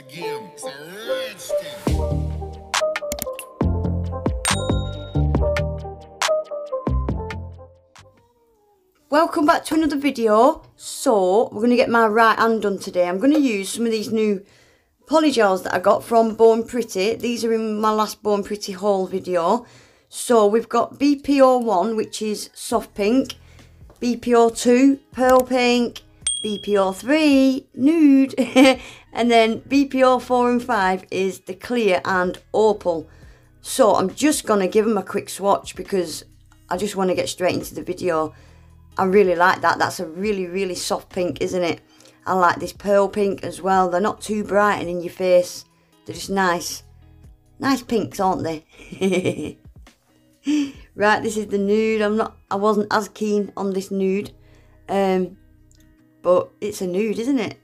again. It's a red stick. Welcome back to another video. So we're going to get my right hand done today. I'm going to use some of these new polygels that I got from Born Pretty. These are in my last Born Pretty haul video. So we've got BPO1, which is soft pink, BPO2 pearl pink, BPO3 nude, and then BPO4 and 5 is the clear and opal. So I'm just going to give them a quick swatch because I just want to get straight into the video. I really like that. That's a really soft pink, isn't it? I like this pearl pink as well. They're not too bright and in your face. They're just nice pinks, aren't they? Right, this is the nude. I wasn't as keen on this nude. But it's a nude, isn't it?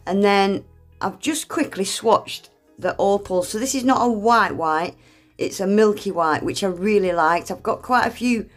And then I've just quickly swatched the opal. So this is not a white. It's a milky white, which I really liked. I've got quite a few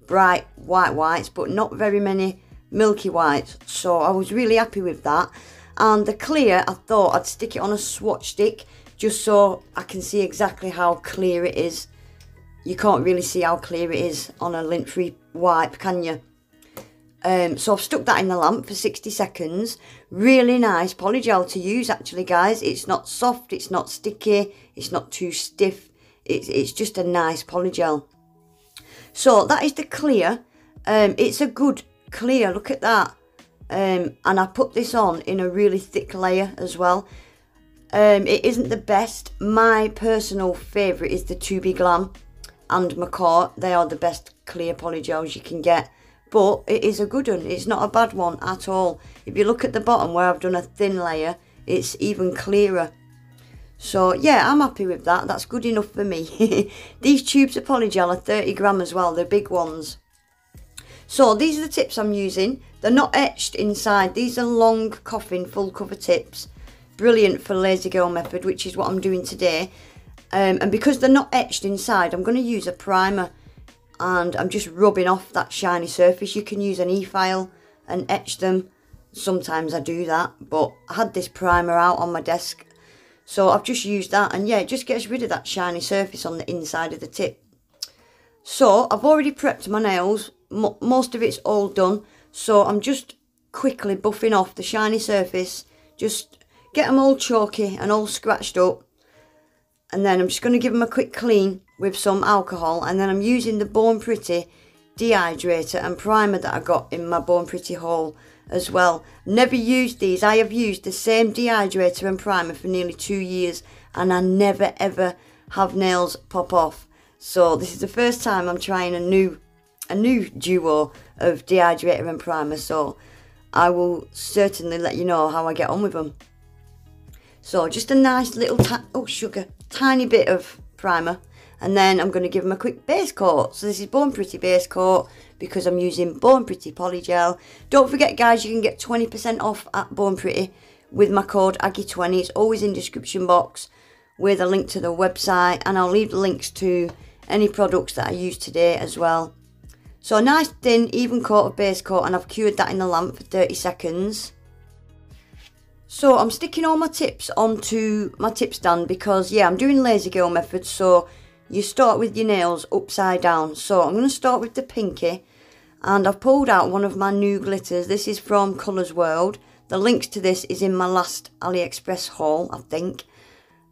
bright whites, but not very many milky whites. So I was really happy with that. And the clear, I thought I'd stick it on a swatch stick just so I can see exactly how clear it is. You can't really see how clear it is on a lint-free wipe, can you? So I've stuck that in the lamp for 60 seconds. Really nice polygel to use actually, guys. It's not soft, it's not sticky, it's not too stiff. It's just a nice polygel. So that is the clear. It's a good clear, look at that. And I put this on in a really thick layer as well. It isn't the best. My personal favourite is the 2B Glam and McCaw. They are the best clear polygels you can get. But it is a good one. It's not a bad one at all. If you look at the bottom where I've done a thin layer, it's even clearer. So yeah, I'm happy with that. That's good enough for me. These tubes of polygel are 30 gram as well. They're big ones. So these are the tips I'm using. They're not etched inside. These are long coffin full cover tips. Brilliant for lazy girl method, which is what I'm doing today. And because they're not etched inside, I'm going to use a primer. And I'm just rubbing off that shiny surface. You can use an e-file and etch them. Sometimes I do that. But I had this primer out on my desk. So I've just used that, and yeah, it just gets rid of that shiny surface on the inside of the tip. So I've already prepped my nails, most of it's all done, so I'm just quickly buffing off the shiny surface, just get them all chalky and all scratched up, and then I'm just going to give them a quick clean with some alcohol, and then I'm using the Born Pretty dehydrator and primer that I got in my Born Pretty haul as well. Never used these. I have used the same dehydrator and primer for nearly 2 years and I never ever have nails pop off. So this is the first time I'm trying a new duo of dehydrator and primer, so I will certainly let you know how I get on with them. So just a nice little tiny bit of primer, and then I'm going to give them a quick base coat. So this is Born Pretty base coat because I'm using Born Pretty polygel. Don't forget, guys, you can get 20% off at Born Pretty with my code Aggie20. It's always in the description box with a link to the website, and I'll leave the links to any products that I used today as well. So a nice thin even coat of base coat, and I've cured that in the lamp for 30 seconds. So I'm sticking all my tips onto my tip stand because yeah, I'm doing lazy girl method, so you start with your nails upside down. So I'm going to start with the pinky, and I've pulled out one of my new glitters. This is from Colours World. The links to this is in my last AliExpress haul, I think.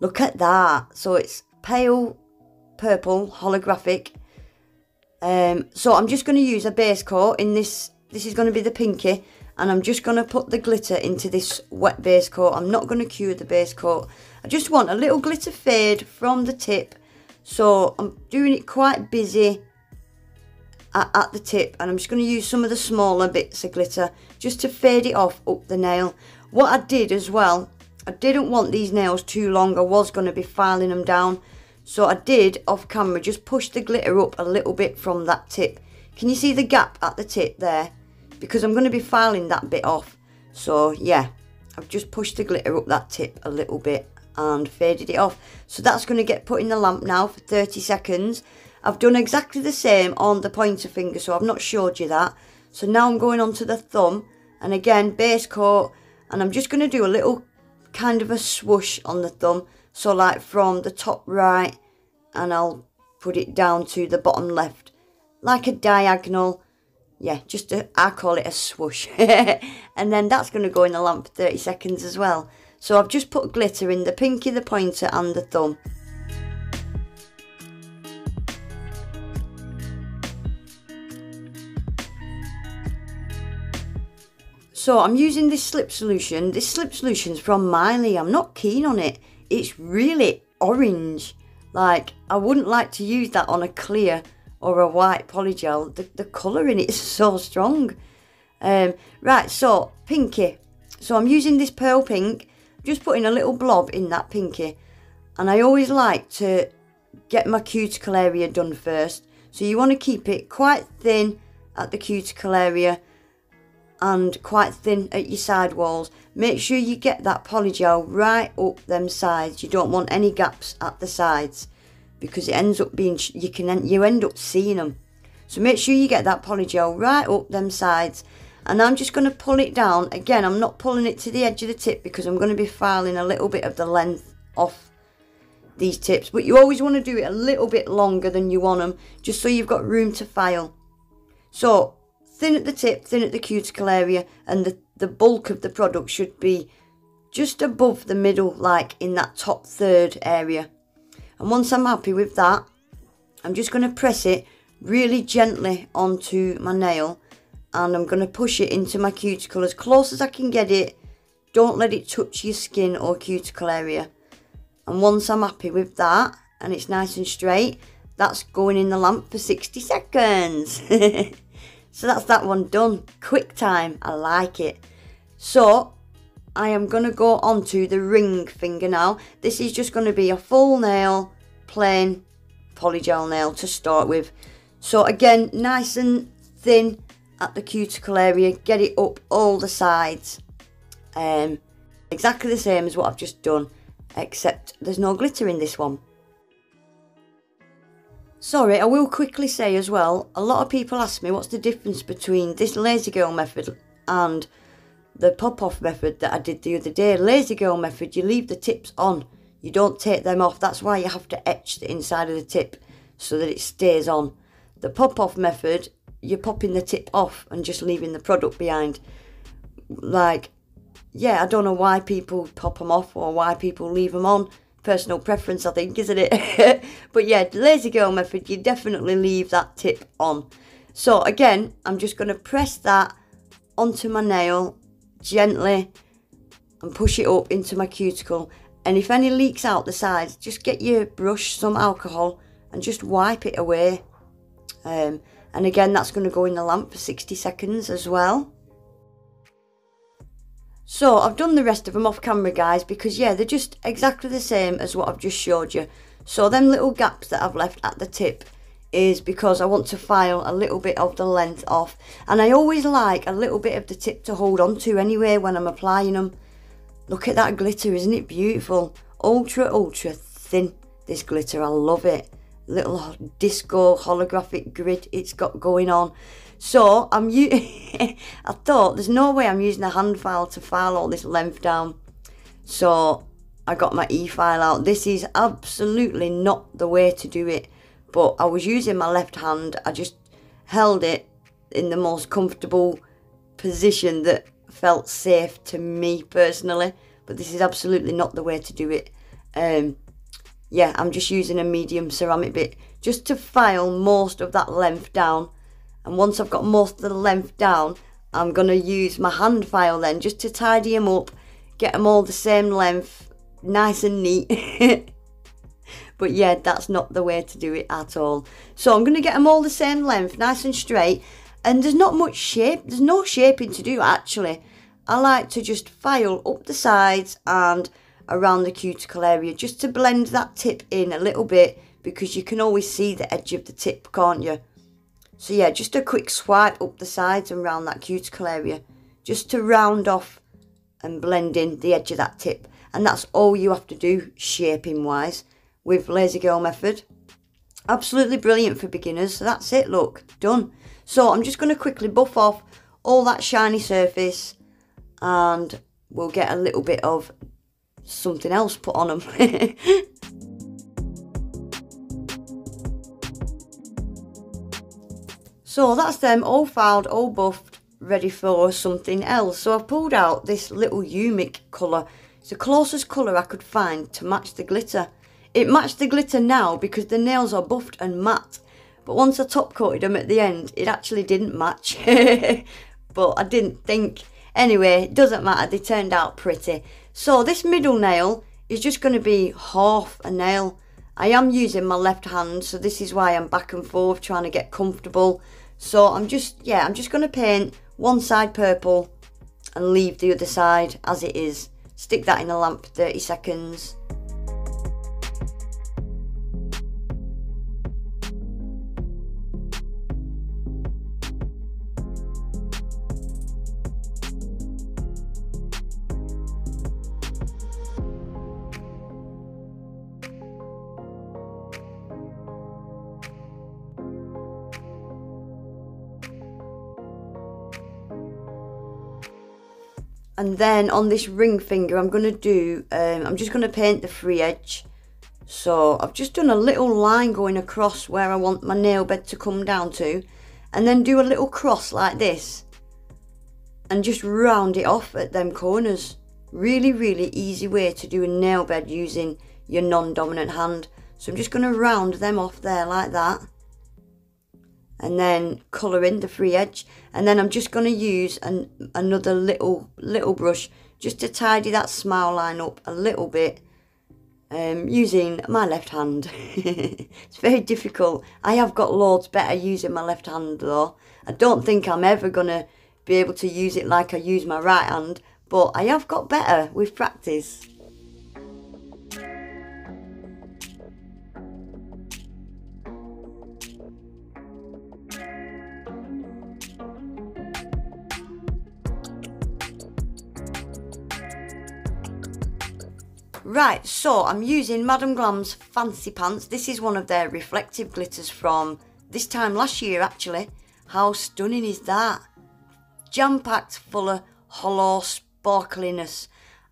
Look at that. So it's pale purple holographic. So I'm just going to use a base coat in this. This is going to be the pinky, and I'm just going to put the glitter into this wet base coat. I'm not going to cure the base coat. I just want a little glitter fade from the tip. So I'm doing it quite busy at the tip, and I'm just going to use some of the smaller bits of glitter just to fade it off up the nail. What I did as well, I didn't want these nails too long. I was going to be filing them down, so I did off camera just push the glitter up a little bit from that tip. Can you see the gap at the tip there? Because I'm going to be filing that bit off. So yeah, I've just pushed the glitter up that tip a little bit and faded it off. So that's going to get put in the lamp now for 30 seconds. I've done exactly the same on the pointer finger, so I've not showed you that. So now I'm going on to the thumb, and again base coat, and I'm just going to do a little kind of a swoosh on the thumb. So like from the top right, and I'll put it down to the bottom left, like a diagonal. Yeah, just I call it a swoosh. And then that's going to go in the lamp for 30 seconds as well. So I've just put glitter in the pinky, the pointer and the thumb. So I'm using this slip solution. This slip solution's from Miley. I'm not keen on it. It's really orange. Like, I wouldn't like to use that on a clear or a white polygel. The colour in it is so strong. Right, so pinky. So I'm using this pearl pink, just putting a little blob in that pinky. And I always like to get my cuticle area done first. So you want to keep it quite thin at the cuticle area and quite thin at your side walls. Make sure you get that polygel right up them sides. You don't want any gaps at the sides, because it ends up being, you end up seeing them. So make sure you get that polygel right up them sides. And I'm just going to pull it down. Again, I'm not pulling it to the edge of the tip because I'm going to be filing a little bit of the length off these tips. But you always want to do it a little bit longer than you want them, just so you've got room to file. So thin at the tip, thin at the cuticle area, and the bulk of the product should be just above the middle, like in that top third area. And once I'm happy with that, I'm just going to press it really gently onto my nail, and I'm going to push it into my cuticle as close as I can get it. Don't let it touch your skin or cuticle area. And once I'm happy with that, and it's nice and straight, that's going in the lamp for 60 seconds. So that's that one done. Quick time, I like it. So I am going to go on to the ring finger now. This is just going to be a full nail, plain polygel nail to start with. So again, nice and thin at the cuticle area. Get it up all the sides. Exactly the same as what I've just done, except there's no glitter in this one. Sorry, I will quickly say as well, a lot of people ask me what's the difference between this lazy girl method and the pop-off method that I did the other day. Lazy girl method, you leave the tips on, you don't take them off. That's why you have to etch the inside of the tip so that it stays on. The pop-off method, you're popping the tip off and just leaving the product behind. Like, yeah, I don't know why people pop them off or why people leave them on. Personal preference, I think, isn't it? But yeah, the lazy girl method, you definitely leave that tip on. So again, I'm just going to press that onto my nail gently and push it up into my cuticle. And if any leaks out the sides, just get your brush, some alcohol, and just wipe it away. And again, that's going to go in the lamp for 60 seconds as well. So I've done the rest of them off camera, guys, because yeah, they're just exactly the same as what I've just showed you. So them little gaps that I've left at the tip is because I want to file a little bit of the length off. And I always like a little bit of the tip to hold on to anyway when I'm applying them. Look at that glitter, isn't it beautiful? Ultra, ultra thin, this glitter, I love it. Little disco holographic grid it's got going on. So I thought there's no way I'm using a hand file to file all this length down. So I got my e-file out. This is absolutely not the way to do it. But I was using my left hand. I just held it in the most comfortable position that felt safe to me personally. But this is absolutely not the way to do it. Yeah, I'm just using a medium ceramic bit just to file most of that length down. And once I've got most of the length down, I'm going to use my hand file then just to tidy them up, get them all the same length, nice and neat. But yeah, that's not the way to do it at all. So I'm going to get them all the same length, nice and straight. And there's not much shape, there's no shaping to do actually. I like to just file up the sides and around the cuticle area just to blend that tip in a little bit, because you can always see the edge of the tip, can't you? So yeah, just a quick swipe up the sides and around that cuticle area, just to round off and blend in the edge of that tip. And that's all you have to do shaping wise with Lazy Girl method. Absolutely brilliant for beginners. So that's it, look, done. So I'm just going to quickly buff off all that shiny surface, and we'll get a little bit of something else put on them. So that's them all filed, all buffed, ready for something else. So I've pulled out this little Umic colour. It's the closest colour I could find to match the glitter. It matched the glitter now because the nails are buffed and matte. But once I top coated them at the end, it actually didn't match. But I didn't think. Anyway, it doesn't matter, they turned out pretty. So this middle nail is just going to be half a nail. I am using my left hand, so this is why I'm back and forth trying to get comfortable. So I'm just going to paint one side purple and leave the other side as it is. Stick that in the lamp for 30 seconds. And then on this ring finger, I'm going to do, I'm just going to paint the free edge. So I've just done a little line going across where I want my nail bed to come down to. And then do a little cross like this. And just round it off at them corners. Really, really easy way to do a nail bed using your non-dominant hand. So I'm just going to round them off there like that. And then colour in the free edge, and then I'm just going to use another little brush just to tidy that smile line up a little bit, using my left hand. It's very difficult. I have got loads better using my left hand though. I don't think I'm ever going to be able to use it like I use my right hand, but I have got better with practice. Right, so I'm using Madam Glam's Fancy Pants. This is one of their reflective glitters from this time last year actually. How stunning is that? Jam-packed full of hollow sparkliness.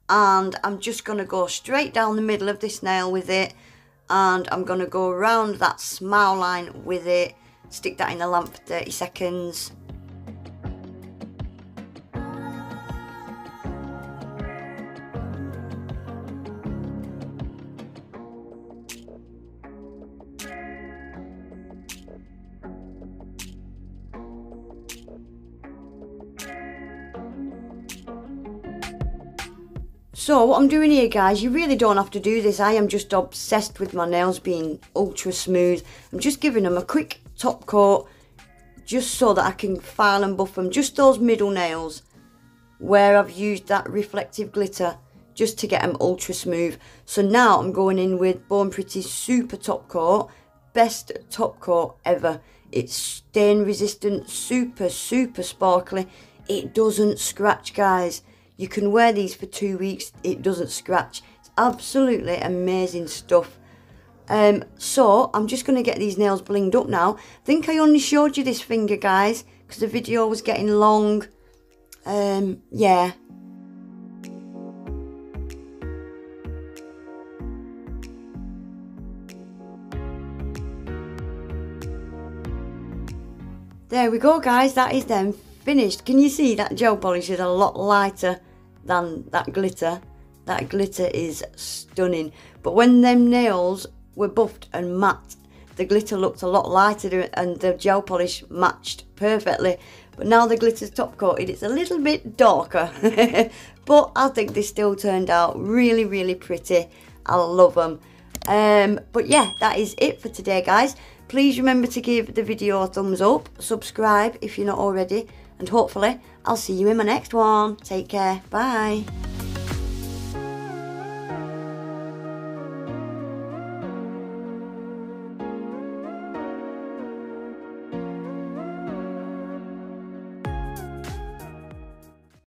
And I'm just going to go straight down the middle of this nail with it. And I'm going to go around that smile line with it. Stick that in the lamp for 30 seconds. So what I'm doing here, guys, you really don't have to do this. I am just obsessed with my nails being ultra smooth. I'm just giving them a quick top coat just so that I can file and buff them. Just those middle nails where I've used that reflective glitter just to get them ultra smooth. So now I'm going in with Born Pretty's Super Top Coat. Best top coat ever. It's stain resistant, super sparkly. It doesn't scratch, guys. You can wear these for 2 weeks, it doesn't scratch. It's absolutely amazing stuff. So I'm just going to get these nails blinged up now. I think I only showed you this finger, guys, because the video was getting long. Yeah. There we go, guys, that is them finished. Can you see that gel polish is a lot lighter than that glitter? That glitter is stunning. But when them nails were buffed and matte, the glitter looked a lot lighter and the gel polish matched perfectly. But now the glitter's top coated, it's a little bit darker. But I think they still turned out really, really pretty. I love them. But yeah, that is it for today, guys. Please remember to give the video a thumbs up, subscribe if you're not already, and hopefully I'll see you in my next one. Take care, bye.